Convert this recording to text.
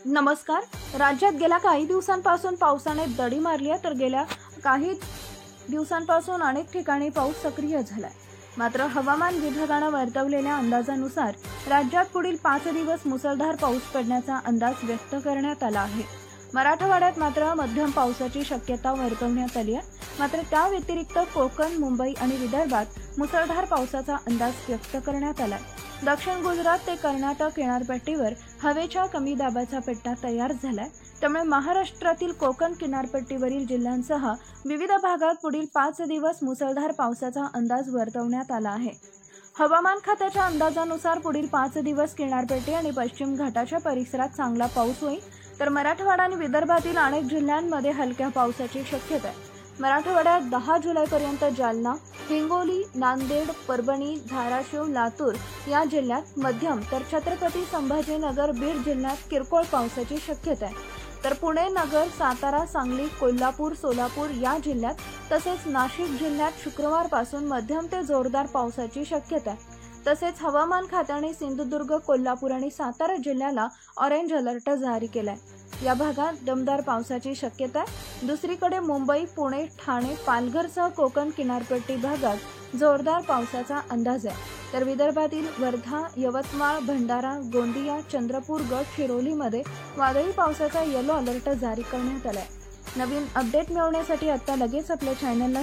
नमस्कार। राज्यात गेल्या काही दिवसांपासून पावसाने दडी मारली आहे, तर गेल्या काही दिवसांपासून अनेक ठिकाणी पाऊस सक्रिय झालाय। मात्र हवामान विभागाने वर्तवलेल्या अंदाजानुसार राज्यात पुढील 5 दिवस मुसळधार पाऊस पडण्याचा अंदाज व्यक्त करण्यात आला आहे। मराठवाड्यात मात्र मध्यम पावसाची शक्यता वर्तवण्यात आली आहे। मात्र त्या व्यतिरिक्त कोकण, मुंबई आणि विदर्भात मुसळधार पावसाचा अंदाज व्यक्त करण्यात आला। दक्षिण गुजरात ते कर्नाटक किनारपट्टीवर हवेच्या कमी दाबाचा पट्टा तयार झालाय, त्यामुळे महाराष्ट्रातील कोकण किनारपट्टीवरील जिल्ह्यांसह विविध भागात पुढील 5 दिवस मुसळधार पावसाचा अंदाज वर्तवण्यात आला आहे। हवामान खात्याच्या अंदाजानुसार पुढील 5 दिवस किनारपट्टी आणि पश्चिम घाटाच्या परिसरात चांगला पाऊस होईल, तर मराठवाडा आणि विदर्भातील अनेक जिल्ह्यांमध्ये हलक्या पावसाची शक्यता आहे। मराठवाड्यात 10 जुलैपर्यंत जालना, हिंगोली, नांदेड, परभणी, धाराशिव, लातूर या जिल्ह्यात मध्यम, तर छत्रपती संभाजीनगर, बीड जिल्ह्यात किरकोळ पावसाची शक्यता आहे। तर पुणे, नगर, सातारा, सांगली, कोल्हापूर, सोलापूर या जिल्ह्यात तसेच नाशिक जिल्ह्यात शुक्रवारपासून मध्यम ते जोरदार पावसाची शक्यता आहे। तसेच हवामान खात्याने सिंधुदुर्ग, कोल्हापूर आणि सातारा जिल्ह्याला ऑरेंज अलर्ट जारी केलाय। या भागात दमदार पावसाची शक्यता आहे। दुसरीकडे मुंबई, पुणे, ठाणे, पालघरसह कोकण किनारपट्टी भागात जोरदार पावसाचा अंदाज आहे। तर विदर्भातील वर्धा, यवतमाळ, भंडारा, गोंदिया, चंद्रपूर, गडचिरोलीमध्ये वादळी पावसाचा येलो अलर्ट जारी करण्यात आलाय। नवीन अपडेट मिळवण्यासाठी आता लगेच आपल्या चॅनलला